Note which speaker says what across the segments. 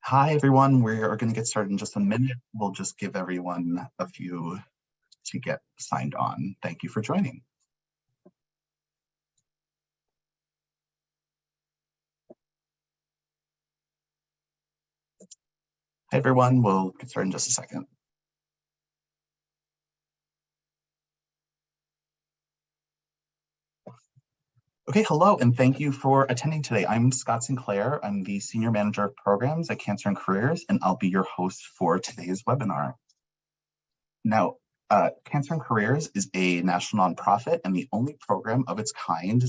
Speaker 1: Hi, everyone. We are going to get started in just a minute. We'll just give everyone a few to get signed on. Thank you for joining. Hi, everyone. We'll get started in just a second. Okay, hello, and thank you for attending today. I'm Scott Sinclair. I'm the Senior Manager of Programs at Cancer and Careers, and I'll be your host for today's webinar. Now, Cancer and Careers is a national nonprofit and the only program of its kind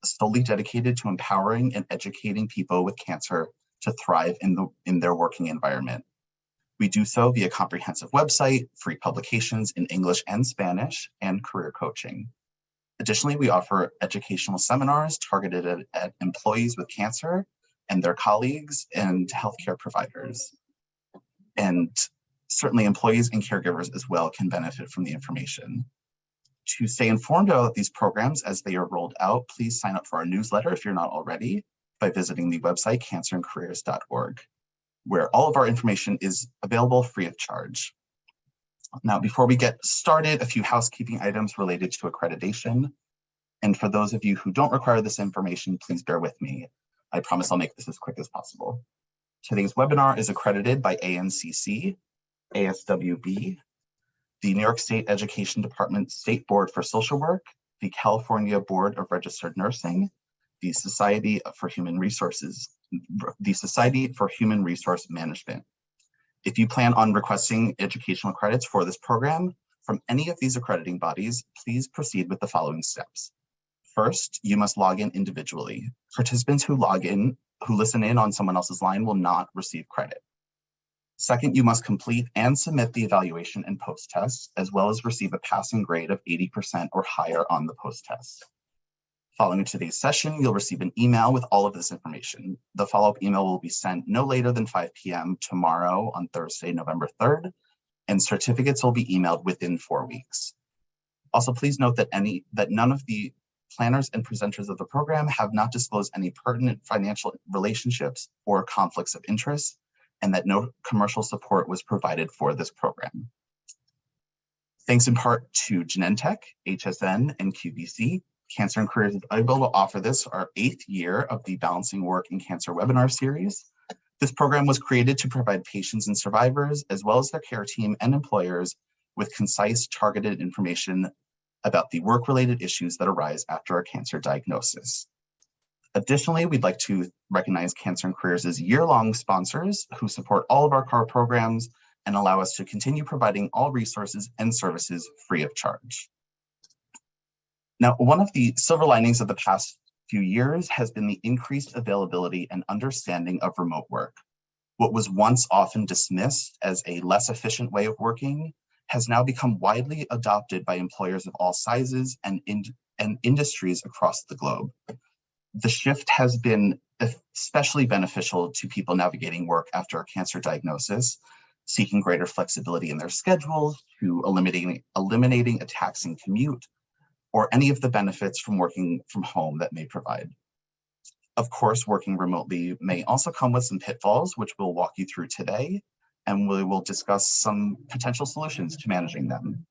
Speaker 1: solely dedicated to empowering and educating people with cancer to thrive in their working environment. We do so via comprehensive website, free publications in English and Spanish, and career coaching. Additionally, we offer educational seminars targeted at employees with cancer and their colleagues and healthcare providers. And certainly employees and caregivers as well can benefit from the information. To stay informed about these programs as they are rolled out, please sign up for our newsletter if you're not already by visiting the website cancerandcareers.org, where all of our information is available free of charge. Now, before we get started, a few housekeeping items related to accreditation. And for those of you who don't require this information, please bear with me. I promise I'll make this as quick as possible. Today's webinar is accredited by ANCC, ASWB, the New York State Education Department State Board for Social Work, the California Board of Registered Nursing, the Society for Human Resource Management. If you plan on requesting educational credits for this program from any of these accrediting bodies, please proceed with the following steps. First, you must log in individually. Participants who listen in on someone else's line will not receive credit. Second, you must complete and submit the evaluation and post-test, as well as receive a passing grade of 80% or higher on the post-test. Following today's session, you'll receive an email with all of this information. The follow-up email will be sent no later than 5 p.m. tomorrow on Thursday, November 3rd, and certificates will be emailed within 4 weeks. Also, please note that none of the planners and presenters of the program have not disclosed any pertinent financial relationships or conflicts of interest, and that no commercial support was provided for this program. Thanks in part to Genentech, HSN, and QVC, Cancer and Careers is able to offer this our 8th year of the Balancing Work and Cancer webinar series. This program was created to provide patients and survivors, as well as their care team and employers, with concise, targeted information about the work-related issues that arise after a cancer diagnosis. Additionally, we'd like to recognize Cancer and Careers as year-long sponsors who support all of our core programs and allow us to continue providing all resources and services free of charge. Now, one of the silver linings of the past few years has been the increased availability and understanding of remote work. What was once often dismissed as a less efficient way of working has now become widely adopted by employers of all sizes and industries across the globe. The shift has been especially beneficial to people navigating work after a cancer diagnosis, seeking greater flexibility in their schedules, to eliminating a taxing commute, or any of the benefits from working from home that may provide. Of course, working remotely may also come with some pitfalls, which we'll walk you through today, and we will discuss some potential solutions to managing them.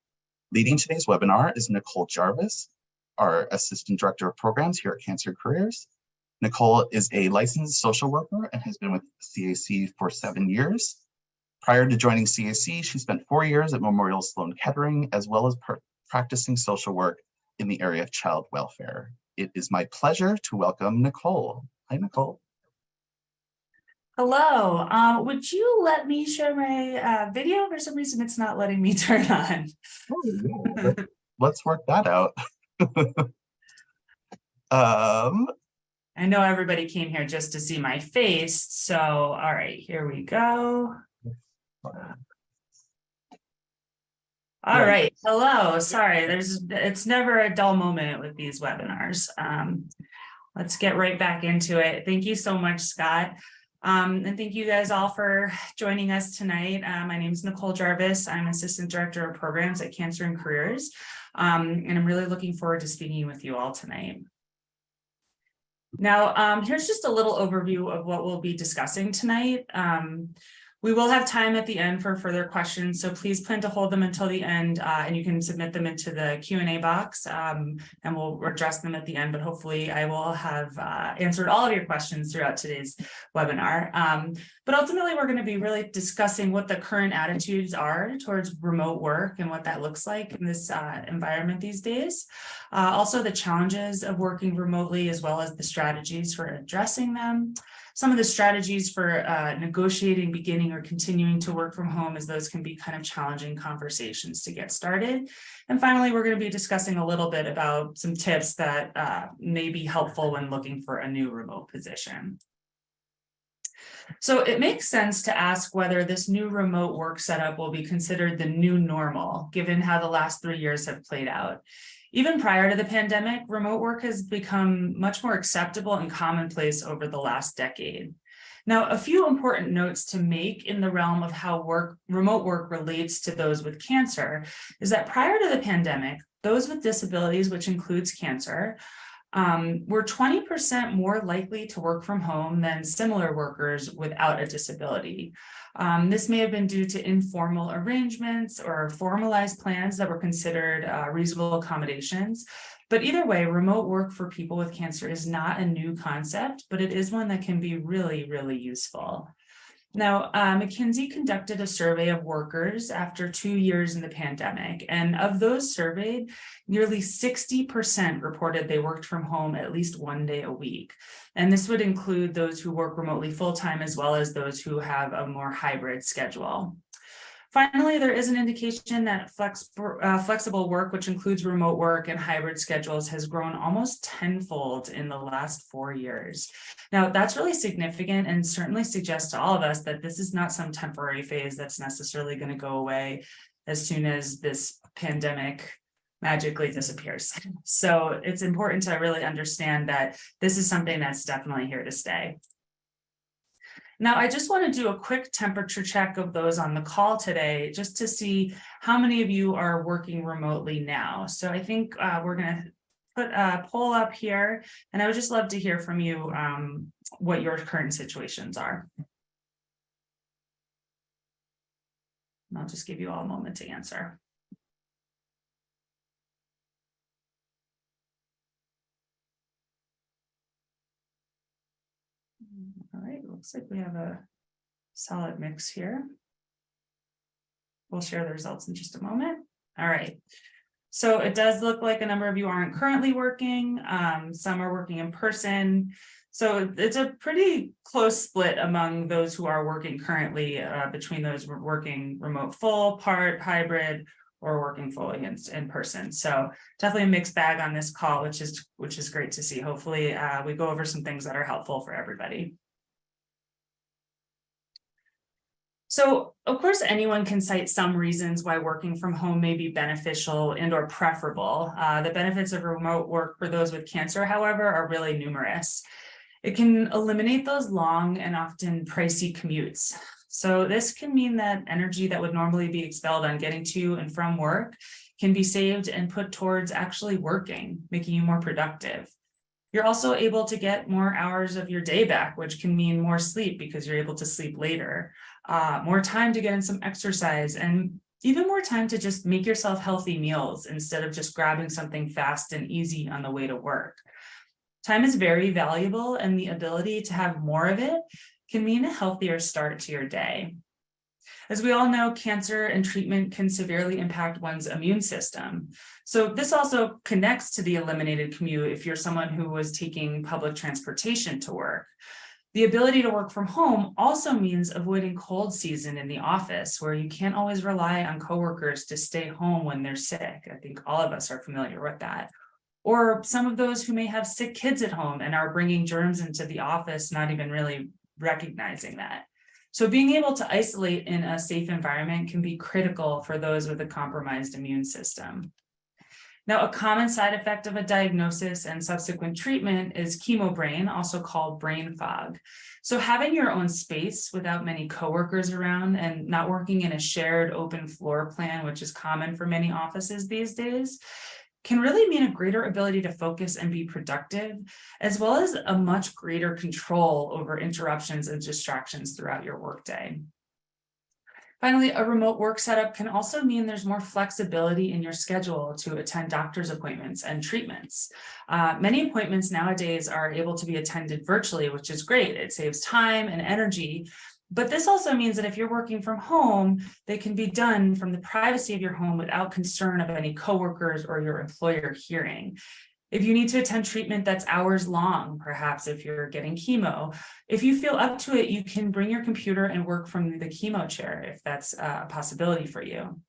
Speaker 1: Leading today's webinar is Nicole Jarvis, our Assistant Director of Programs here at Cancer Careers. Nicole is a licensed social worker and has been with CAC for 7 years. Prior to joining CAC, she spent 4 years at Memorial Sloan Kettering, as well as practicing social work in the area of child welfare. It is my pleasure to welcome Nicole. Hi, Nicole.
Speaker 2: Hello. Would you let me share my video? For some reason, it's not letting me turn on.
Speaker 1: Oh, yeah. Let's work that out.
Speaker 2: I know everybody came here just to see my face. So, all right, here we go. All right. Hello. Sorry, it's never a dull moment with these webinars. Let's get right back into it. Thank you so much, Scott. And thank you guys all for joining us tonight. My name is Nicole Jarvis. I'm Assistant Director of Programs at Cancer and Careers. And I'm really looking forward to speaking with you all tonight. Now, here's just a little overview of what we'll be discussing tonight. We will have time at the end for further questions, so please plan to hold them until the end, and you can submit them into the Q&A box, and we'll address them at the end, but hopefully I will have answered all of your questions throughout today's webinar. But ultimately, we're going to be really discussing what the current attitudes are towards remote work and what that looks like in this environment these days. Also, the challenges of working remotely, as well as the strategies for addressing them. Some of the strategies for negotiating, beginning, or continuing to work from home, as those can be kind of challenging conversations to get started. And finally, we're going to be discussing a little bit about some tips that may be helpful when looking for a new remote position. So it makes sense to ask whether this new remote work setup will be considered the new normal, given how the last 3 years have played out. Even prior to the pandemic, remote work has become much more acceptable and commonplace over the last decade. Now, a few important notes to make in the realm of how remote work relates to those with cancer is that prior to the pandemic, those with disabilities, which includes cancer, were 20% more likely to work from home than similar workers without a disability. This may have been due to informal arrangements or formalized plans that were considered reasonable accommodations. But either way, remote work for people with cancer is not a new concept, but it is one that can be really, really useful. Now, McKinsey conducted a survey of workers after 2 years in the pandemic, and of those surveyed, nearly 60% reported they worked from home at least 1 day a week. And this would include those who work remotely full-time, as well as those who have a more hybrid schedule. Finally, there is an indication that flexible work, which includes remote work and hybrid schedules, has grown almost tenfold in the last 4 years. Now, that's really significant and certainly suggests to all of us that this is not some temporary phase that's necessarily going to go away as soon as this pandemic magically disappears. So it's important to really understand that this is something that's definitely here to stay. Now, I just want to do a quick temperature check of those on the call today, just to see how many of you are working remotely now. So I think we're going to put a poll up here, and I would just love to hear from you what your current situations are. And I'll just give you all a moment to answer. All right, looks like we have a solid mix here. We'll share the results in just a moment. All right, so it does look like a number of you aren't currently working. Some are working in person. So it's a pretty close split among those who are working currently between those working remote full, part, hybrid, or working fully in person. So definitely a mixed bag on this call, which is great to see. Hopefully we go over some things that are helpful for everybody. So, of course, anyone can cite some reasons why working from home may be beneficial and or preferable. The benefits of remote work for those with cancer, however, are really numerous. It can eliminate those long and often pricey commutes. So this can mean that energy that would normally be expelled on getting to and from work can be saved and put towards actually working, making you more productive. You're also able to get more hours of your day back, which can mean more sleep because you're able to sleep later, more time to get in some exercise, and even more time to just make yourself healthy meals instead of just grabbing something fast and easy on the way to work. Time is very valuable, and the ability to have more of it can mean a healthier start to your day. As we all know, cancer and treatment can severely impact one's immune system. So this also connects to the eliminated commute if you're someone who was taking public transportation to work. The ability to work from home also means avoiding cold season in the office, where you can't always rely on coworkers to stay home when they're sick. I think all of us are familiar with that. Or some of those who may have sick kids at home and are bringing germs into the office, not even really recognizing that. So being able to isolate in a safe environment can be critical for those with a compromised immune system. Now, a common side effect of a diagnosis and subsequent treatment is chemobrain, also called brain fog. So having your own space without many coworkers around and not working in a shared open floor plan, which is common for many offices these days, can really mean a greater ability to focus and be productive, as well as a much greater control over interruptions and distractions throughout your workday. Finally, a remote work setup can also mean there's more flexibility in your schedule to attend doctor's appointments and treatments. Many appointments nowadays are able to be attended virtually, which is great. It saves time and energy. But this also means that if you're working from home, they can be done from the privacy of your home without concern of any coworkers or your employer hearing. If you need to attend treatment that's hours long, perhaps if you're getting chemo, if you feel up to it, you can bring your computer and work from the chemo chair if that's a possibility for you.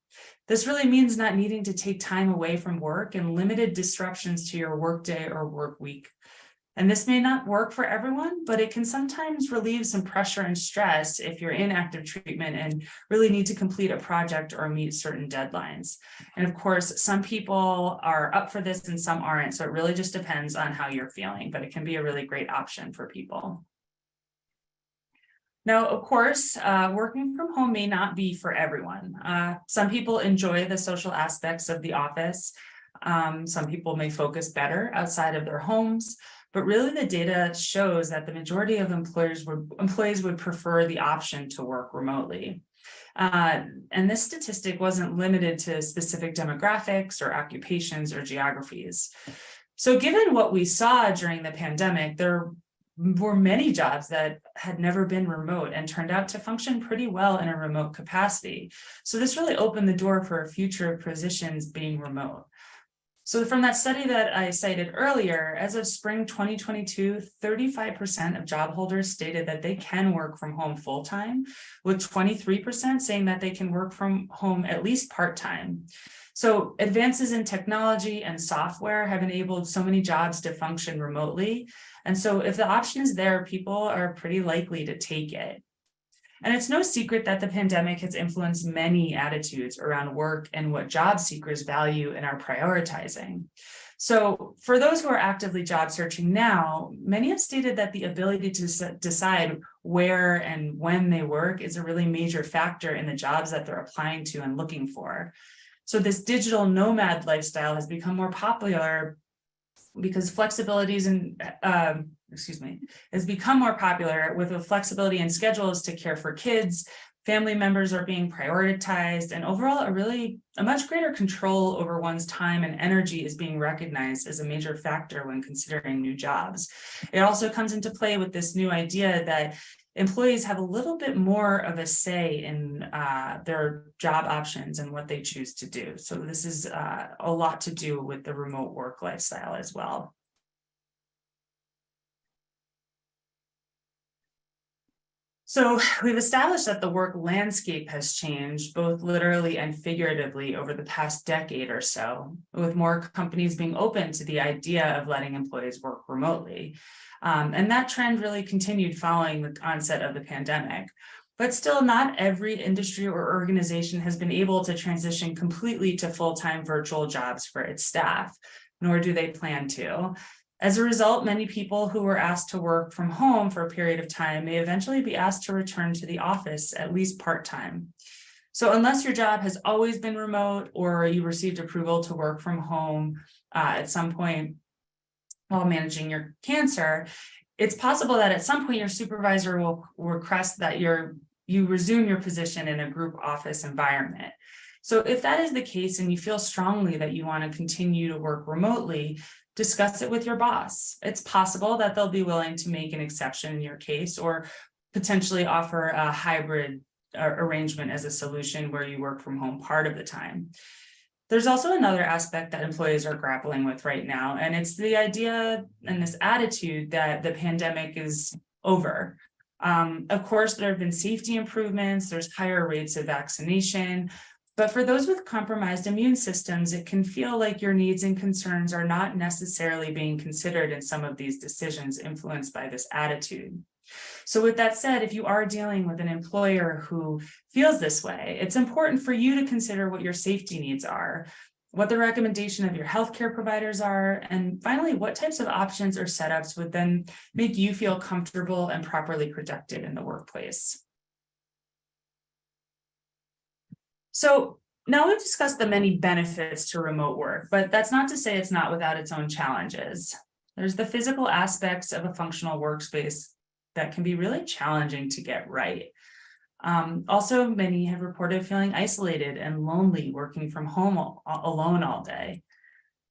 Speaker 2: This really means not needing to take time away from work and limited disruptions to your workday or work week. And this may not work for everyone, but it can sometimes relieve some pressure and stress if you're in active treatment and really need to complete a project or meet certain deadlines. And of course, some people are up for this and some aren't. So it really just depends on how you're feeling, but it can be a really great option for people. Now, of course, working from home may not be for everyone. Some people enjoy the social aspects of the office. Some people may focus better outside of their homes. But really, the data shows that the majority of employees would prefer the option to work remotely. And this statistic wasn't limited to specific demographics or occupations or geographies. So given what we saw during the pandemic, there were many jobs that had never been remote and turned out to function pretty well in a remote capacity. So this really opened the door for future positions being remote. So from that study that I cited earlier, as of spring 2022, 35% of job holders stated that they can work from home full-time, with 23% saying that they can work from home at least part-time. So advances in technology and software have enabled so many jobs to function remotely. And so if the option is there, people are pretty likely to take it. And it's no secret that the pandemic has influenced many attitudes around work and what job seekers value and are prioritizing. So for those who are actively job searching now, many have stated that the ability to decide where and when they work is a really major factor in the jobs that they're applying to and looking for. So this digital nomad lifestyle has become more popular because has become more popular with the flexibility in schedules to care for kids. Family members are being prioritized, and overall, a much greater control over one's time and energy is being recognized as a major factor when considering new jobs. It also comes into play with this new idea that employees have a little bit more of a say in their job options and what they choose to do. So this is a lot to do with the remote work lifestyle as well. So we've established that the work landscape has changed both literally and figuratively over the past decade or so, with more companies being open to the idea of letting employees work remotely. And that trend really continued following the onset of the pandemic. But still, not every industry or organization has been able to transition completely to full-time virtual jobs for its staff, nor do they plan to. As a result, many people who were asked to work from home for a period of time may eventually be asked to return to the office, at least part-time. So unless your job has always been remote or you received approval to work from home at some point while managing your cancer, it's possible that at some point your supervisor will request that you resume your position in a group office environment. So if that is the case and you feel strongly that you want to continue to work remotely, discuss it with your boss. It's possible that they'll be willing to make an exception in your case or potentially offer a hybrid arrangement as a solution where you work from home part of the time. There's also another aspect that employees are grappling with right now, and it's the idea and this attitude that the pandemic is over. Of course, there have been safety improvements, there's higher rates of vaccination, but for those with compromised immune systems, it can feel like your needs and concerns are not necessarily being considered in some of these decisions influenced by this attitude. So with that said, if you are dealing with an employer who feels this way, it's important for you to consider what your safety needs are, what the recommendation of your healthcare providers are, and finally, what types of options or setups would then make you feel comfortable and properly protected in the workplace. So Now we've discussed the many benefits to remote work, but that's not to say it's not without its own challenges. There's the physical aspects of a functional workspace that can be really challenging to get right. Also, many have reported feeling isolated and lonely working from home alone all day.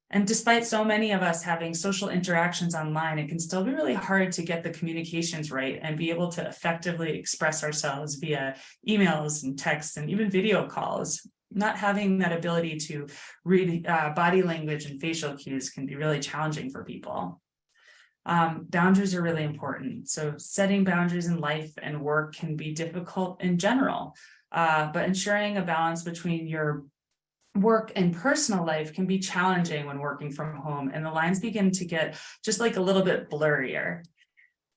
Speaker 2: And despite so many of us having social interactions online, it can still be really hard to get the communications right and be able to effectively express ourselves via emails and texts and even video calls. Not having that ability to read body language and facial cues can be really challenging for people. Boundaries are really important. So setting boundaries in life and work can be difficult in general, but ensuring a balance between your work and personal life can be challenging when working from home, and the lines begin to get just like a little bit blurrier.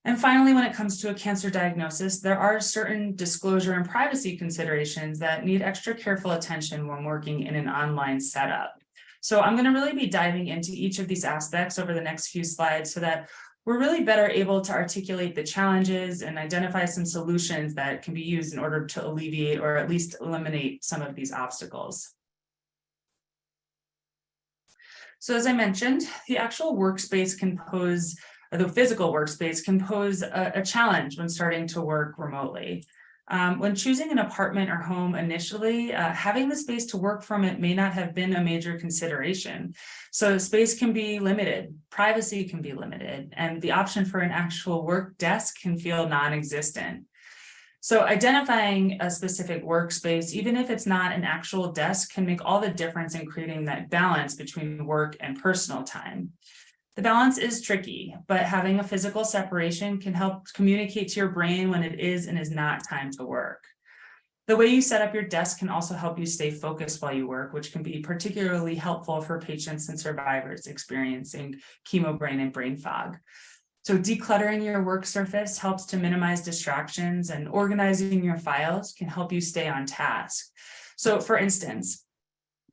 Speaker 2: And finally, when it comes to a cancer diagnosis, there are certain disclosure and privacy considerations that need extra careful attention when working in an online setup. So I'm going to really be diving into each of these aspects over the next few slides so that we're really better able to articulate the challenges and identify some solutions that can be used in order to alleviate or at least eliminate some of these obstacles. So as I mentioned, the actual workspace can pose, or the physical workspace can pose a challenge when starting to work remotely. When choosing an apartment or home initially, having the space to work from it may not have been a major consideration. So space can be limited, privacy can be limited, and the option for an actual work desk can feel non-existent. So identifying a specific workspace, even if it's not an actual desk, can make all the difference in creating that balance between work and personal time. The balance is tricky, but having a physical separation can help communicate to your brain when it is and is not time to work. The way you set up your desk can also help you stay focused while you work, which can be particularly helpful for patients and survivors experiencing chemo brain and brain fog. So decluttering your work surface helps to minimize distractions, and organizing your files can help you stay on task. So for instance,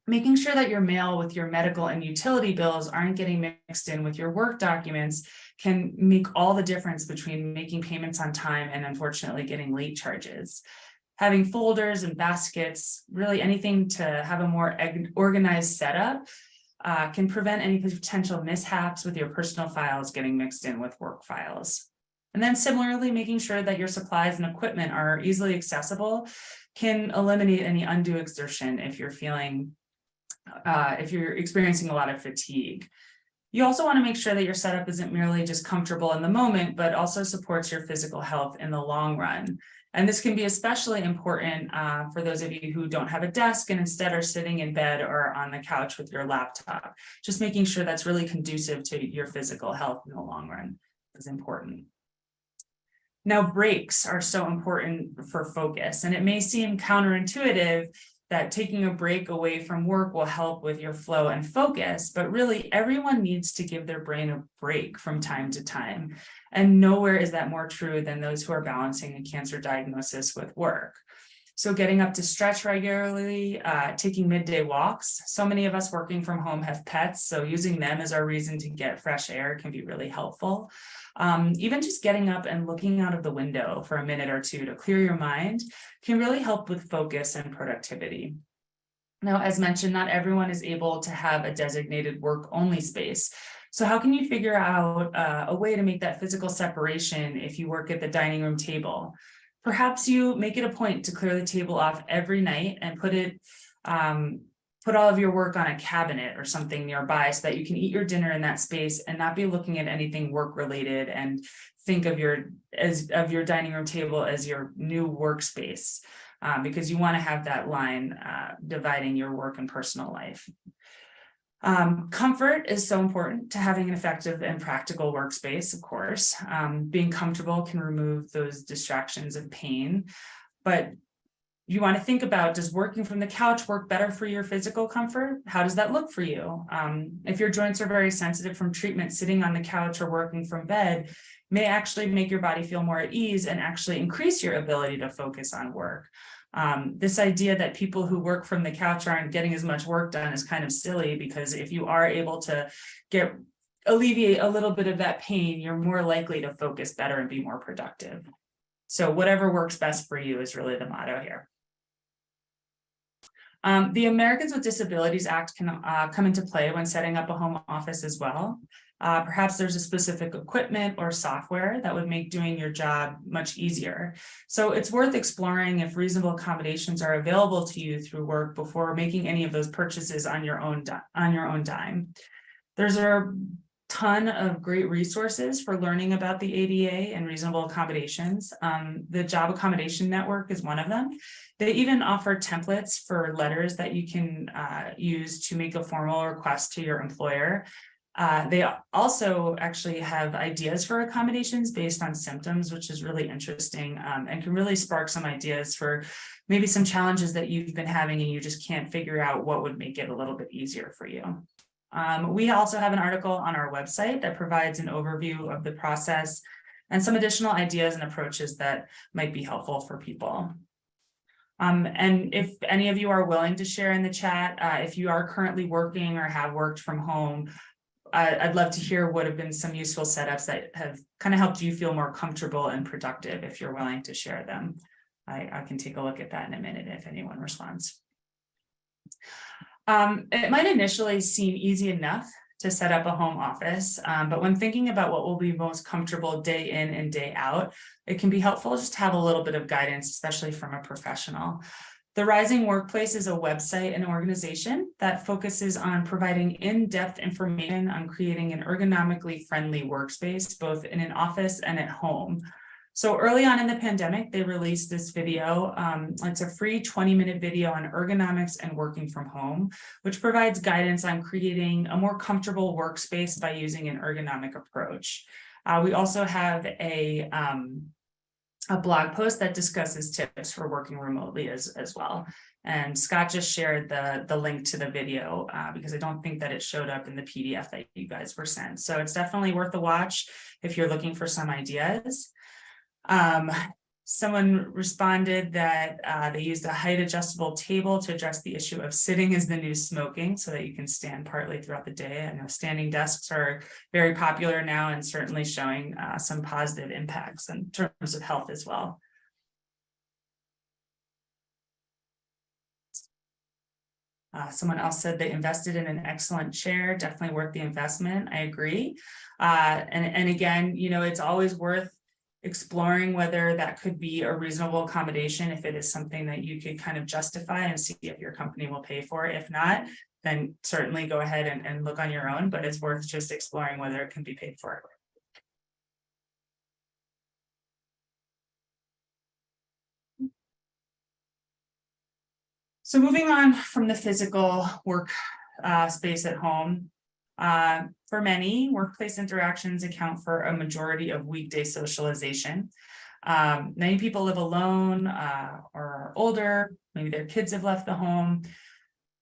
Speaker 2: making sure that your mail with your medical and utility bills aren't getting mixed in with your work documents can make all the difference between making payments on time and unfortunately getting late charges. Having folders and baskets, really anything to have a more organized setup, can prevent any potential mishaps with your personal files getting mixed in with work files. And then similarly, making sure that your supplies and equipment are easily accessible can eliminate any undue exertion if you're experiencing a lot of fatigue. You also want to make sure that your setup isn't merely just comfortable in the moment, but also supports your physical health in the long run. And this can be especially important for those of you who don't have a desk and instead are sitting in bed or on the couch with your laptop. Just making sure that's really conducive to your physical health in the long run is important. Now, breaks are so important for focus, and it may seem counterintuitive that taking a break away from work will help with your flow and focus, but really everyone needs to give their brain a break from time to time. And nowhere is that more true than those who are balancing a cancer diagnosis with work. So getting up to stretch regularly, taking midday walks. So many of us working from home have pets, so using them as our reason to get fresh air can be really helpful. Even just getting up and looking out of the window for a minute or two to clear your mind can really help with focus and productivity. Now, as mentioned, not everyone is able to have a designated work-only space. So how can you figure out a way to make that physical separation if you work at the dining room table? Perhaps you make it a point to clear the table off every night and put all of your work on a cabinet or something nearby so that you can eat your dinner in that space and not be looking at anything work related, and think of your dining room table as your new workspace, because you want to have that line dividing your work and personal life. Comfort is so important to having an effective and practical workspace, of course. Being comfortable can remove those distractions and pain, but you want to think about, does working from the couch work better for your physical comfort? How does that look for you? If your joints are very sensitive from treatment, sitting on the couch or working from bed may actually make your body feel more at ease and actually increase your ability to focus on work. This idea that people who work from the couch aren't getting as much work done is kind of silly, because if you are able to alleviate a little bit of that pain, you're more likely to focus better and be more productive. So whatever works best for you is really the motto here. The Americans with Disabilities Act can come into play when setting up a home office as well. Perhaps there's a specific equipment or software that would make doing your job much easier. So it's worth exploring if reasonable accommodations are available to you through work before making any of those purchases on your own dime. There's a ton of great resources for learning about the ADA and reasonable accommodations. The Job Accommodation Network is one of them. They even offer templates for letters that you can use to make a formal request to your employer. They also actually have ideas for accommodations based on symptoms, which is really interesting and can really spark some ideas for maybe some challenges that you've been having and you just can't figure out what would make it a little bit easier for you. We also have an article on our website that provides an overview of the process and some additional ideas and approaches that might be helpful for people. And if any of you are willing to share in the chat, if you are currently working or have worked from home, I'd love to hear what have been some useful setups that have kind of helped you feel more comfortable and productive if you're willing to share them. I can take a look at that in a minute if anyone responds. It might initially seem easy enough to set up a home office, but when thinking about what will be most comfortable day in and day out, it can be helpful just to have a little bit of guidance, especially from a professional. The Rising Workplace is a website and organization that focuses on providing in-depth information on creating an ergonomically friendly workspace, both in an office and at home. So early on in the pandemic, they released this video. It's a free 20-minute video on ergonomics and working from home, which provides guidance on creating a more comfortable workspace by using an ergonomic approach. We also have a blog post that discusses tips for working remotely as well. And Scott just shared the link to the video because I don't think that it showed up in the PDF that you guys were sent. So it's definitely worth a watch if you're looking for some ideas. Someone responded that they used a height adjustable table to address the issue of sitting as the new smoking so that you can stand partly throughout the day. I know standing desks are very popular now and certainly showing some positive impacts in terms of health as well. Someone else said they invested in an excellent chair, definitely worth the investment. I agree. And again, you know, it's always worth exploring whether that could be a reasonable accommodation if it is something that you could kind of justify and see if your company will pay for it. If not, then certainly go ahead and look on your own, but it's worth just exploring whether it can be paid for. So moving on from the physical work space at home, for many, workplace interactions account for a majority of weekday socialization. Many people live alone or are older, maybe their kids have left the home.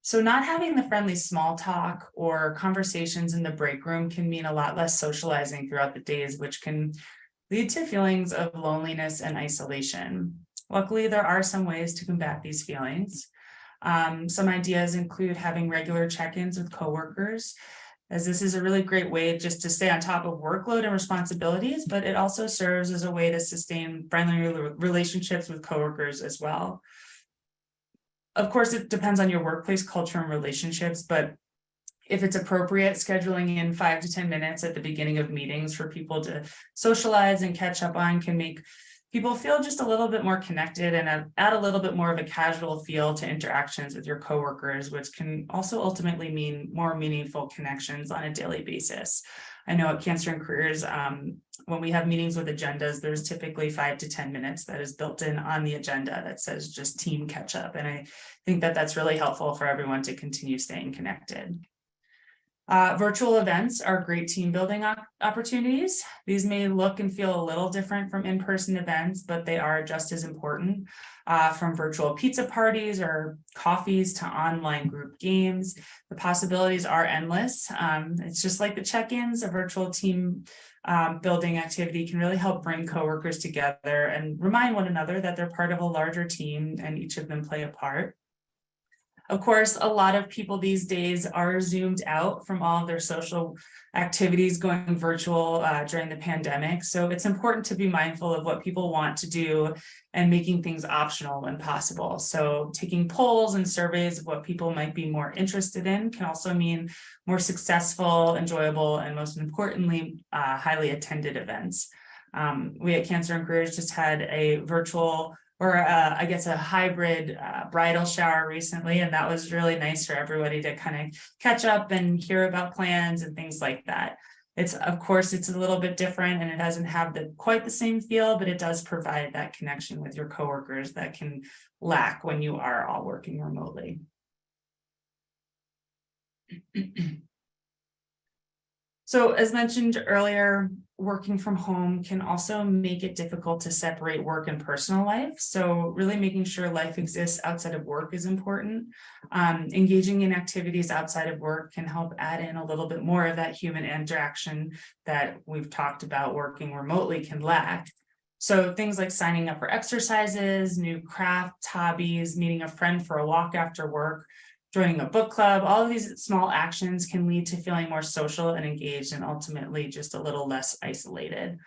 Speaker 2: So not having the friendly small talk or conversations in the break room can mean a lot less socializing throughout the days, which can lead to feelings of loneliness and isolation. Luckily, there are some ways to combat these feelings. Some ideas include having regular check-ins with coworkers, as this is a really great way just to stay on top of workload and responsibilities, but it also serves as a way to sustain friendly relationships with coworkers as well. Of course, it depends on your workplace culture and relationships, but if it's appropriate, scheduling in 5 to 10 minutes at the beginning of meetings for people to socialize and catch up on can make people feel just a little bit more connected and add a little bit more of a casual feel to interactions with your coworkers, which can also ultimately mean more meaningful connections on a daily basis. I know at Cancer and Careers, when we have meetings with agendas, there's typically 5 to 10 minutes that is built in on the agenda that says just team catch up. And I think that that's really helpful for everyone to continue staying connected. Virtual events are great team building opportunities. These may look and feel a little different from in-person events, but they are just as important. From virtual pizza parties or coffees to online group games, the possibilities are endless. It's just like the check-ins, a virtual team building activity can really help bring coworkers together and remind one another that they're part of a larger team and each of them play a part. Of course, a lot of people these days are zoomed out from all of their social activities going virtual during the pandemic. So it's important to be mindful of what people want to do and making things optional when possible. So taking polls and surveys of what people might be more interested in can also mean more successful, enjoyable, and most importantly, highly attended events. We at Cancer and Careers just had a virtual, or I guess a hybrid bridal shower recently, and that was really nice for everybody to kind of catch up and hear about plans and things like that. Of course, it's a little bit different and it doesn't have quite the same feel, but it does provide that connection with your coworkers that can lack when you are all working remotely. So as mentioned earlier, working from home can also make it difficult to separate work and personal life. So really making sure life exists outside of work is important. Engaging in activities outside of work can help add in a little bit more of that human interaction that we've talked about working remotely can lack. So things like signing up for exercises, new crafts, hobbies, meeting a friend for a walk after work, joining a book club, all of these small actions can lead to feeling more social and engaged and ultimately just a little less isolated.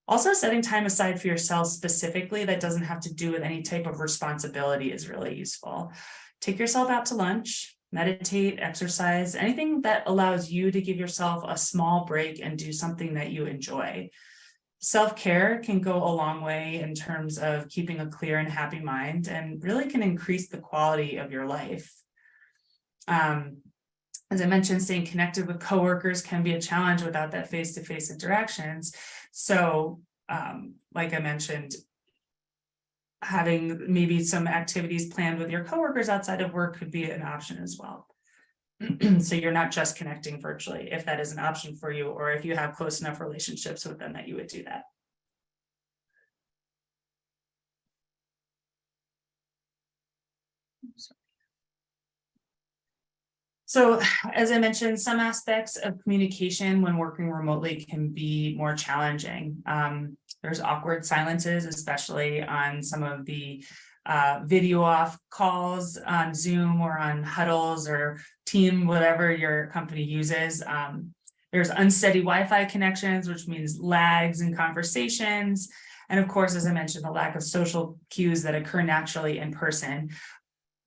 Speaker 2: Also, setting time aside for yourself specifically that doesn't have to do with any type of responsibility is really useful. Take yourself out to lunch, meditate, exercise, anything that allows you to give yourself a small break and do something that you enjoy. Self-care can go a long way in terms of keeping a clear and happy mind and really can increase the quality of your life. As I mentioned, staying connected with coworkers can be a challenge without that face-to-face interactions. So, like I mentioned, having maybe some activities planned with your coworkers outside of work could be an option as well. So you're not just connecting virtually, if that is an option for you, or if you have close enough relationships with them that you would do that. So, as I mentioned, some aspects of communication when working remotely can be more challenging. There's awkward silences, especially on some of the video off calls on Zoom or on huddles or Team, whatever your company uses. There's unsteady Wi-Fi connections, which means lags in conversations. And of course, as I mentioned, the lack of social cues that occur naturally in person.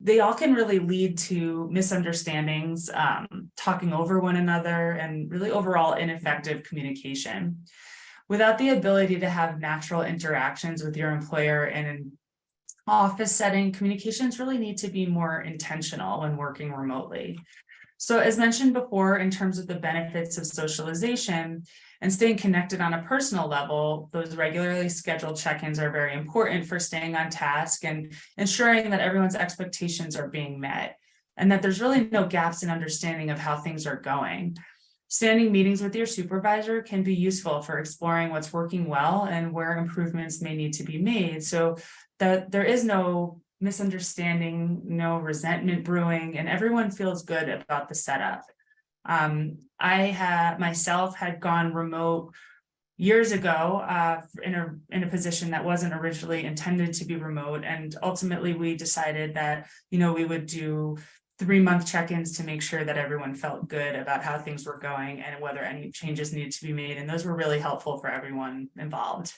Speaker 2: They all can really lead to misunderstandings, talking over one another, and really overall ineffective communication. Without the ability to have natural interactions with your employer in an office setting, communications really need to be more intentional when working remotely. So as mentioned before, in terms of the benefits of socialization and staying connected on a personal level, those regularly scheduled check-ins are very important for staying on task and ensuring that everyone's expectations are being met and that there's really no gaps in understanding of how things are going. Standing meetings with your supervisor can be useful for exploring what's working well and where improvements may need to be made so that there is no misunderstanding, no resentment brewing, and everyone feels good about the setup. I myself had gone remote years ago in a position that wasn't originally intended to be remote, and ultimately we decided that we would do 3-month check-ins to make sure that everyone felt good about how things were going and whether any changes needed to be made, and those were really helpful for everyone involved.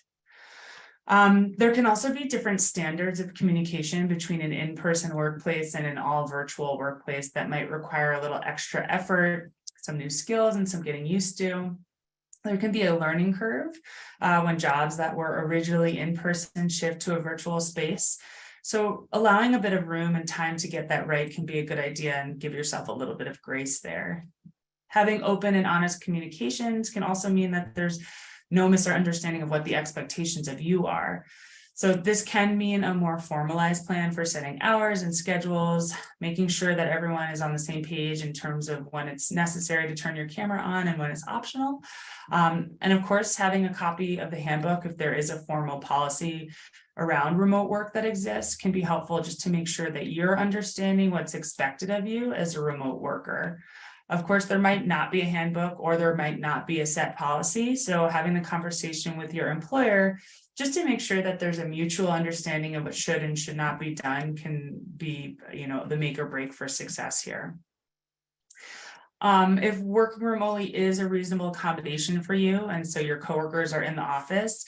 Speaker 2: There can also be different standards of communication between an in-person workplace and an all virtual workplace that might require a little extra effort, some new skills, and some getting used to. There can be a learning curve when jobs that were originally in person shift to a virtual space. So allowing a bit of room and time to get that right can be a good idea and give yourself a little bit of grace there. Having open and honest communications can also mean that there's no misunderstanding of what the expectations of you are. So this can mean a more formalized plan for setting hours and schedules, making sure that everyone is on the same page in terms of when it's necessary to turn your camera on and when it's optional. And of course, having a copy of the handbook, if there is a formal policy around remote work that exists, can be helpful just to make sure that you're understanding what's expected of you as a remote worker. Of course, there might not be a handbook or there might not be a set policy. So having the conversation with your employer just to make sure that there's a mutual understanding of what should and should not be done can be, the make or break for success here. If working remotely is a reasonable accommodation for you, and so your coworkers are in the office,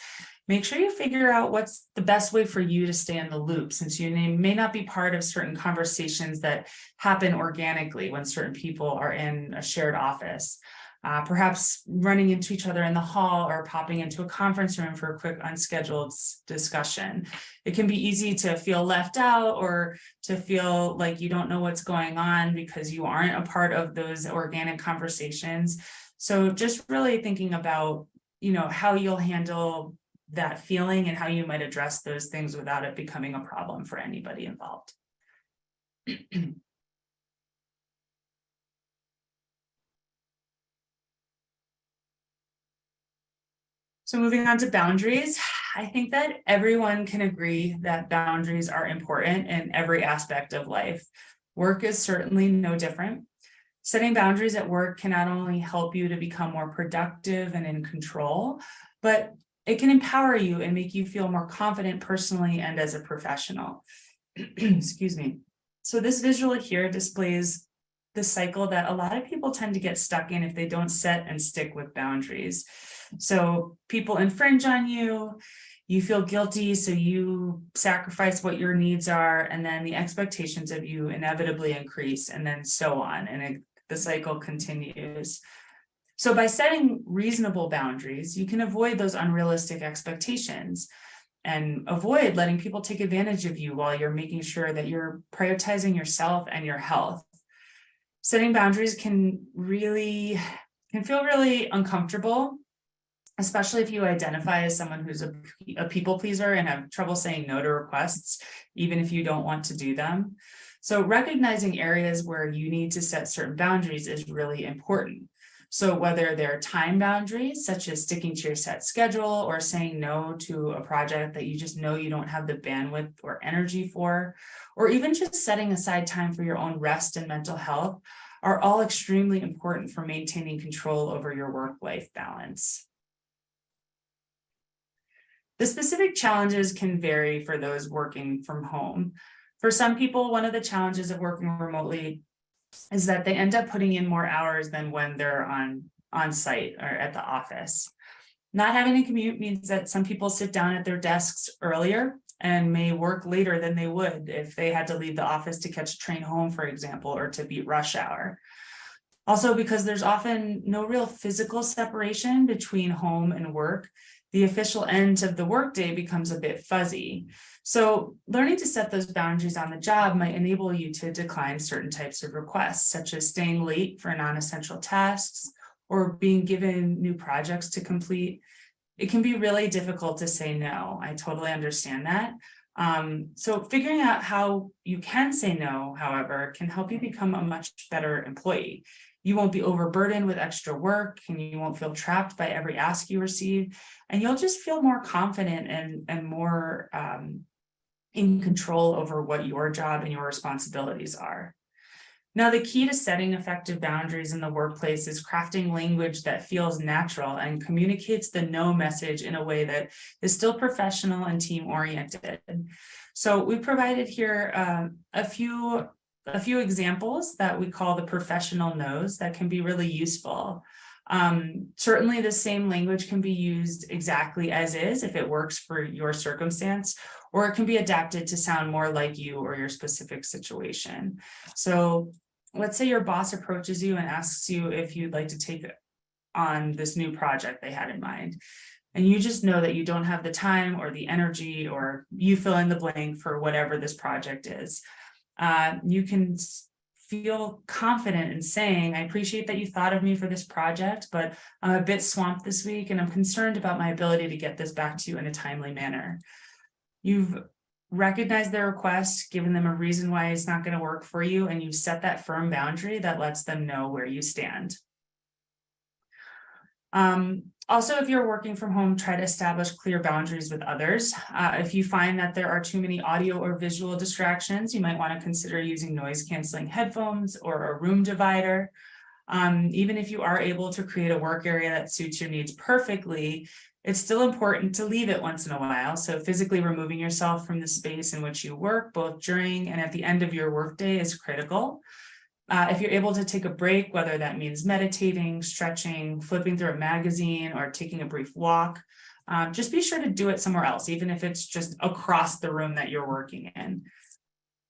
Speaker 2: make sure you figure out what's the best way for you to stay in the loop, since you may not be part of certain conversations that happen organically when certain people are in a shared office. Perhaps running into each other in the hall or popping into a conference room for a quick unscheduled discussion. It can be easy to feel left out or to feel like you don't know what's going on because you aren't a part of those organic conversations. So just really thinking about, how you'll handle that feeling and how you might address those things without it becoming a problem for anybody involved. So moving on to boundaries, I think that everyone can agree that boundaries are important in every aspect of life. Work is certainly no different. Setting boundaries at work can not only help you to become more productive and in control, but it can empower you and make you feel more confident personally and as a professional. Excuse me. So this visual here displays the cycle that a lot of people tend to get stuck in if they don't set and stick with boundaries. So people infringe on you, you feel guilty, so you sacrifice what your needs are, and then the expectations of you inevitably increase, and then so on, and the cycle continues. So by setting reasonable boundaries, you can avoid those unrealistic expectations and avoid letting people take advantage of you while you're making sure that you're prioritizing yourself and your health. Setting boundaries can feel really uncomfortable, especially if you identify as someone who's a people pleaser and have trouble saying no to requests, even if you don't want to do them. So recognizing areas where you need to set certain boundaries is really important. So whether they're time boundaries, such as sticking to your set schedule or saying no to a project that you just know you don't have the bandwidth or energy for, or even just setting aside time for your own rest and mental health, are all extremely important for maintaining control over your work-life balance. The specific challenges can vary for those working from home. For some people, one of the challenges of working remotely is that they end up putting in more hours than when they're on site or at the office. Not having a commute means that some people sit down at their desks earlier and may work later than they would if they had to leave the office to catch a train home, for example, or to beat rush hour. Also, because there's often no real physical separation between home and work, the official end of the workday becomes a bit fuzzy. So learning to set those boundaries on the job might enable you to decline certain types of requests, such as staying late for non-essential tasks or being given new projects to complete. It can be really difficult to say no. I totally understand that. So figuring out how you can say no, however, can help you become a much better employee. You won't be overburdened with extra work and you won't feel trapped by every ask you receive. And you'll just feel more confident and more in control over what your job and your responsibilities are. Now, the key to setting effective boundaries in the workplace is crafting language that feels natural and communicates the no message in a way that is still professional and team-oriented. So we provided here a few examples that we call the professional no's that can be really useful. Certainly the same language can be used exactly as is if it works for your circumstance, or it can be adapted to sound more like you or your specific situation. So let's say your boss approaches you and asks you if you'd like to take on this new project they had in mind. And you just know that you don't have the time or the energy, or you fill in the blank for whatever this project is. You can feel confident in saying, I appreciate that you thought of me for this project, but I'm a bit swamped this week and I'm concerned about my ability to get this back to you in a timely manner. You've recognized their request, given them a reason why it's not going to work for you, and you've set that firm boundary that lets them know where you stand. Also, if you're working from home, try to establish clear boundaries with others. If you find that there are too many audio or visual distractions, you might want to consider using noise canceling headphones or a room divider. Even if you are able to create a work area that suits your needs perfectly, it's still important to leave it once in a while. So physically removing yourself from the space in which you work, both during and at the end of your workday, is critical. If you're able to take a break, whether that means meditating, stretching, flipping through a magazine, or taking a brief walk, just be sure to do it somewhere else, even if it's just across the room that you're working in.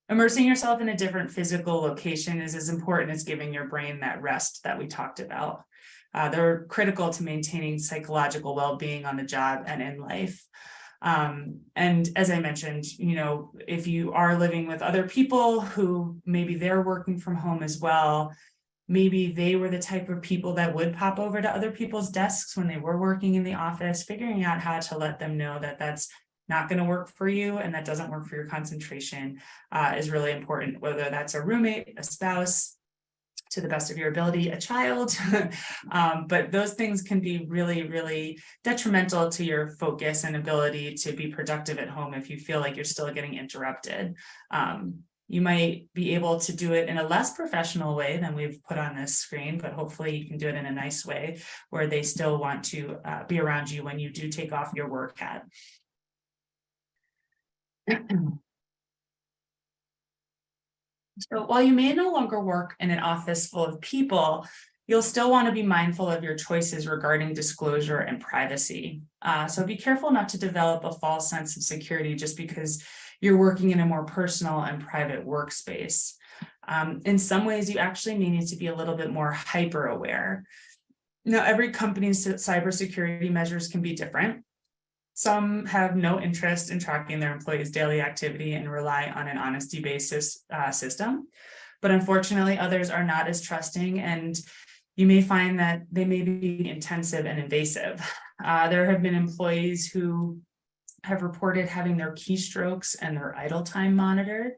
Speaker 2: Immersing yourself in a different physical location is as important as giving your brain that rest that we talked about. They're critical to maintaining psychological well-being on the job and in life. And as I mentioned, if you are living with other people who maybe they're working from home as well, maybe they were the type of people that would pop over to other people's desks when they were working in the office, figuring out how to let them know that that's not going to work for you and that doesn't work for your concentration is really important, whether that's a roommate, a spouse, to the best of your ability, a child. But those things can be really, really detrimental to your focus and ability to be productive at home if you feel like you're still getting interrupted. You might be able to do it in a less professional way than we've put on this screen, but hopefully you can do it in a nice way where they still want to be around you when you do take off your work hat. So while you may no longer work in an office full of people, you'll still want to be mindful of your choices regarding disclosure and privacy. So be careful not to develop a false sense of security just because you're working in a more personal and private workspace. In some ways, you actually may need to be a little bit more hyper aware. Now, every company's cybersecurity measures can be different. Some have no interest in tracking their employees' daily activity and rely on an honesty basis system. But unfortunately, others are not as trusting, and you may find that they may be intensive and invasive. There have been employees who have reported having their keystrokes and their idle time monitored.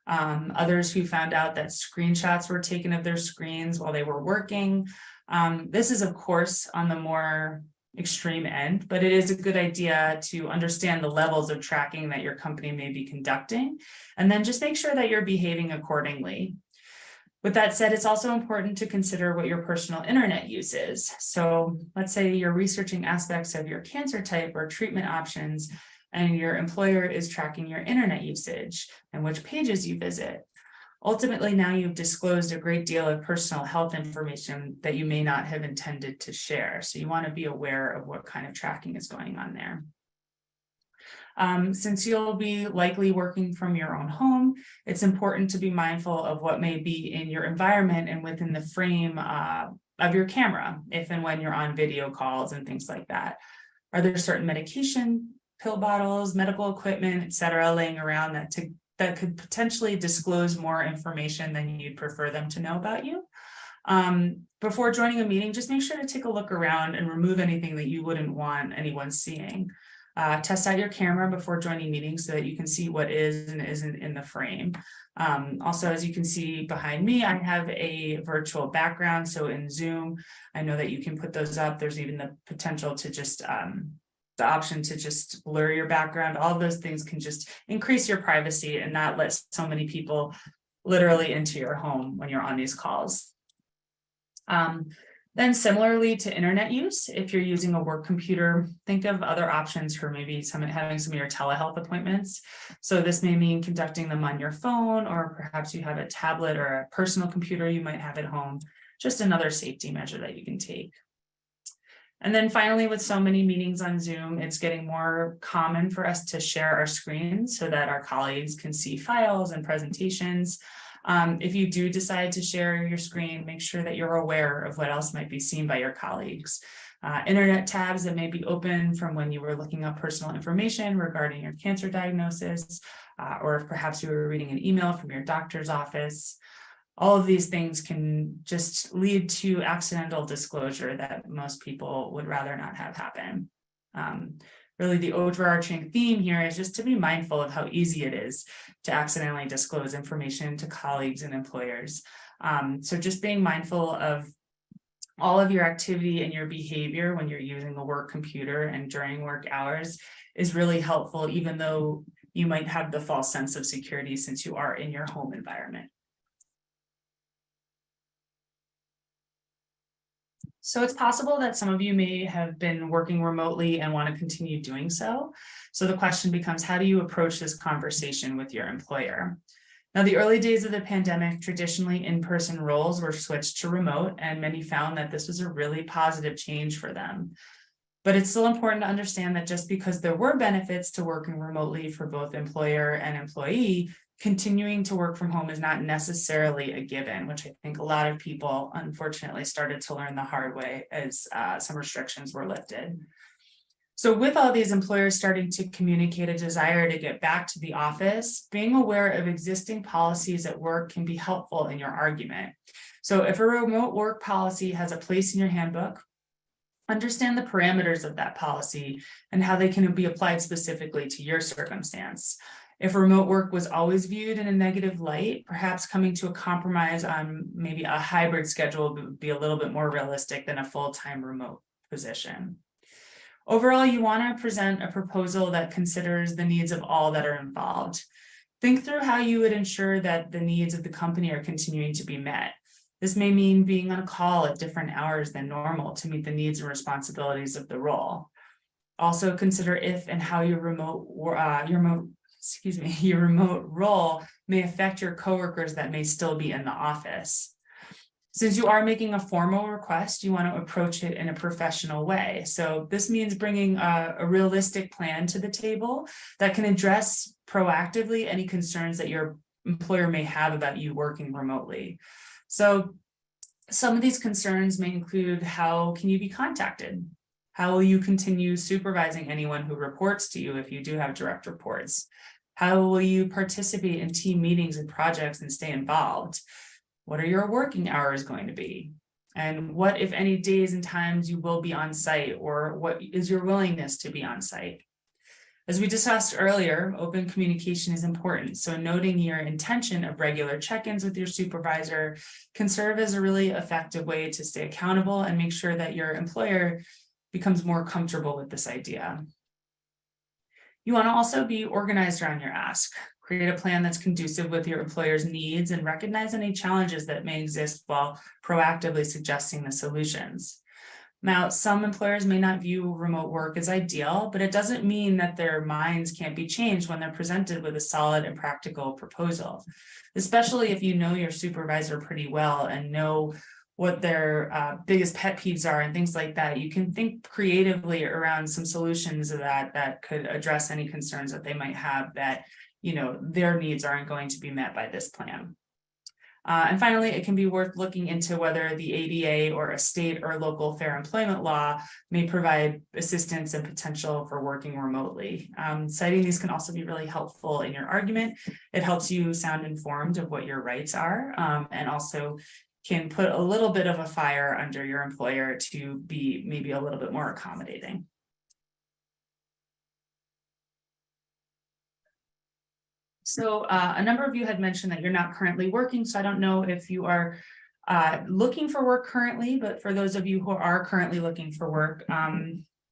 Speaker 2: Others who found out that screenshots were taken of their screens while they were working. This is, of course, on the more extreme end, but it is a good idea to understand the levels of tracking that your company may be conducting, and then just make sure that you're behaving accordingly. With that said, it's also important to consider what your personal internet use is. So let's say you're researching aspects of your cancer type or treatment options, and your employer is tracking your internet usage and which pages you visit. Ultimately, now you've disclosed a great deal of personal health information that you may not have intended to share. So you want to be aware of what kind of tracking is going on there. Since you'll be likely working from your own home, it's important to be mindful of what may be in your environment and within the frame of your camera, if and when you're on video calls and things like that. Are there certain medication, pill bottles, medical equipment, et cetera, laying around that could potentially disclose more information than you'd prefer them to know about you? Before joining a meeting, just make sure to take a look around and remove anything that you wouldn't want anyone seeing. Test out your camera before joining meetings so that you can see what is and isn't in the frame. Also, as you can see behind me, I have a virtual background. So in Zoom, I know that you can put those up. There's even the potential to just the option to just blur your background. All of those things can just increase your privacy and not let so many people literally into your home when you're on these calls. Then similarly to internet use, if you're using a work computer, think of other options for maybe having some of your telehealth appointments. So this may mean conducting them on your phone, or perhaps you have a tablet or a personal computer you might have at home, just another safety measure that you can take. And then finally, with so many meetings on Zoom, it's getting more common for us to share our screens so that our colleagues can see files and presentations. If you do decide to share your screen, make sure that you're aware of what else might be seen by your colleagues. Internet tabs that may be open from when you were looking up personal information regarding your cancer diagnosis, or if perhaps you were reading an email from your doctor's office. All of these things can just lead to accidental disclosure that most people would rather not have happen. Really, the overarching theme here is just to be mindful of how easy it is to accidentally disclose information to colleagues and employers. So just being mindful of all of your activity and your behavior when you're using a work computer and during work hours is really helpful, even though you might have the false sense of security since you are in your home environment. So it's possible that some of you may have been working remotely and want to continue doing so. So the question becomes, how do you approach this conversation with your employer? Now, the early days of the pandemic, traditionally in-person roles were switched to remote, and many found that this was a really positive change for them. But it's still important to understand that just because there were benefits to working remotely for both employer and employee, continuing to work from home is not necessarily a given, which I think a lot of people unfortunately started to learn the hard way as some restrictions were lifted. So with all these employers starting to communicate a desire to get back to the office, being aware of existing policies at work can be helpful in your argument. So if a remote work policy has a place in your handbook, understand the parameters of that policy and how they can be applied specifically to your circumstance. If remote work was always viewed in a negative light, perhaps coming to a compromise on maybe a hybrid schedule would be a little bit more realistic than a full-time remote position. Overall, you want to present a proposal that considers the needs of all that are involved. Think through how you would ensure that the needs of the company are continuing to be met. This may mean being on a call at different hours than normal to meet the needs and responsibilities of the role. Also consider if and how your remote role may affect your coworkers that may still be in the office. Since you are making a formal request, you want to approach it in a professional way. So this means bringing a realistic plan to the table that can address proactively any concerns that your employer may have about you working remotely. So some of these concerns may include, how can you be contacted? How will you continue supervising anyone who reports to you if you do have direct reports? How will you participate in team meetings and projects and stay involved? What are your working hours going to be? And what, if any, days and times you will be on site, or what is your willingness to be on site? As we discussed earlier, open communication is important. So noting your intention of regular check-ins with your supervisor can serve as a really effective way to stay accountable and make sure that your employer becomes more comfortable with this idea. You want to also be organized around your ask. Create a plan that's conducive with your employer's needs and recognize any challenges that may exist while proactively suggesting the solutions. Now, some employers may not view remote work as ideal, but it doesn't mean that their minds can't be changed when they're presented with a solid and practical proposal, especially if you know your supervisor pretty well and know what their biggest pet peeves are and things like that. You can think creatively around some solutions that could address any concerns that they might have that, you know, their needs aren't going to be met by this plan. And finally, it can be worth looking into whether the ADA or a state or local fair employment law may provide assistance and potential for working remotely. Citing these can also be really helpful in your argument. It helps you sound informed of what your rights are, and also can put a little bit of a fire under your employer to be maybe a little bit more accommodating. So a number of you had mentioned that you're not currently working, so I don't know if you are looking for work currently, but for those of you who are currently looking for work,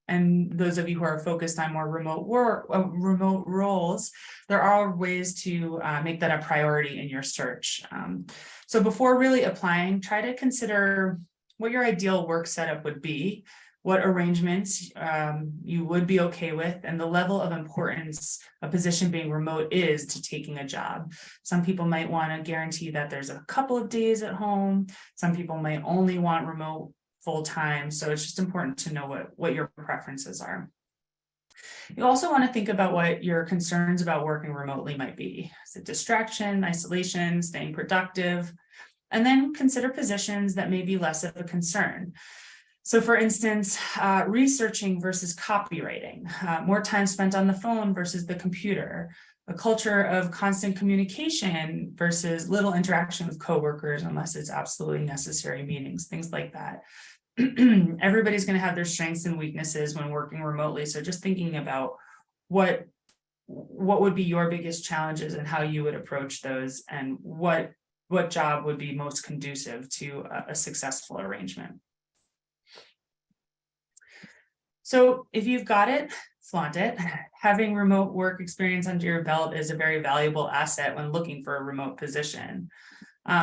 Speaker 2: and those of you who are focused on more remote work, remote roles, there are ways to make that a priority in your search. So before really applying, try to consider what your ideal work setup would be, what arrangements you would be okay with, and the level of importance a position being remote is to taking a job. Some people might want to guarantee that there's a couple of days at home. Some people might only want remote full-time. So it's just important to know what your preferences are. You also want to think about what your concerns about working remotely might be. Is it distraction, isolation, staying productive? And then consider positions that may be less of a concern. So for instance, researching versus copywriting, more time spent on the phone versus the computer, a culture of constant communication versus little interaction with coworkers unless it's absolutely necessary meetings, things like that. Everybody's going to have their strengths and weaknesses when working remotely. So just thinking about what would be your biggest challenges and how you would approach those, and what job would be most conducive to a successful arrangement. So if you've got it, flaunt it. Having remote work experience under your belt is a very valuable asset when looking for a remote position.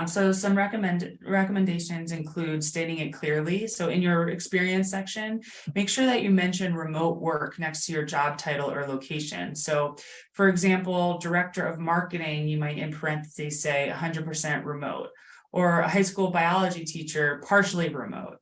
Speaker 2: So some recommendations include stating it clearly. So in your experience section, make sure that you mention remote work next to your job title or location. So for example, director of marketing, you might in parentheses say 100% remote, or a high school biology teacher, partially remote.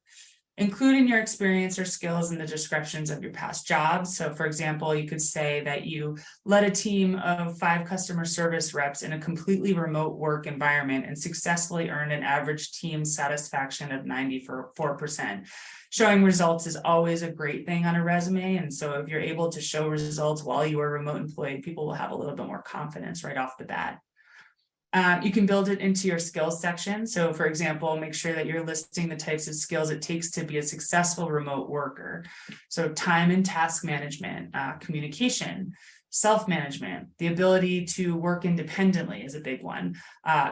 Speaker 2: Include in your experience or skills in the descriptions of your past jobs. So for example, you could say that you led a team of 5 customer service reps in a completely remote work environment and successfully earned an average team satisfaction of 94%. Showing results is always a great thing on a resume. And so if you're able to show results while you are remote employed, people will have a little bit more confidence right off the bat. You can build it into your skills section. So for example, make sure that you're listing the types of skills it takes to be a successful remote worker. So time and task management, communication, self-management, the ability to work independently is a big one.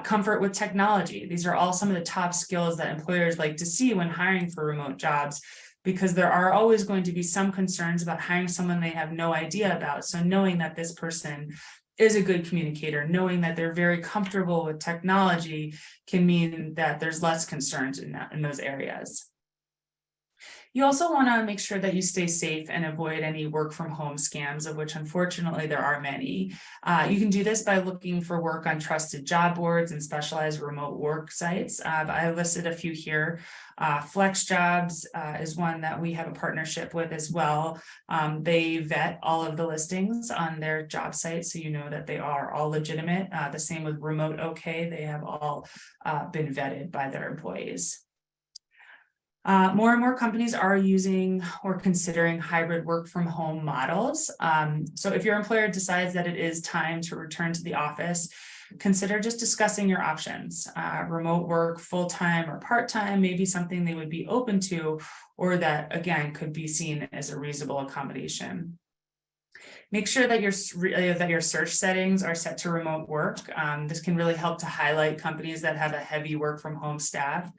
Speaker 2: Comfort with technology. These are all some of the top skills that employers like to see when hiring for remote jobs, because there are always going to be some concerns about hiring someone they have no idea about. So knowing that this person is a good communicator, knowing that they're very comfortable with technology can mean that there's less concerns in those areas. You also want to make sure that you stay safe and avoid any work from home scams, of which unfortunately there are many. You can do this by looking for work on trusted job boards and specialized remote work sites. I listed a few here. Flex Jobs is one that we have a partnership with as well. They vet all of the listings on their job site, so you know that they are all legitimate. The same with Remote OK, they have all been vetted by their employees. More and more companies are using or considering hybrid work from home models. So if your employer decides that it is time to return to the office, consider just discussing your options. Remote work, full-time or part-time may be something they would be open to, or that again could be seen as a reasonable accommodation. Make sure that your search settings are set to remote work. This can really help to highlight companies that have a heavy work from home staff.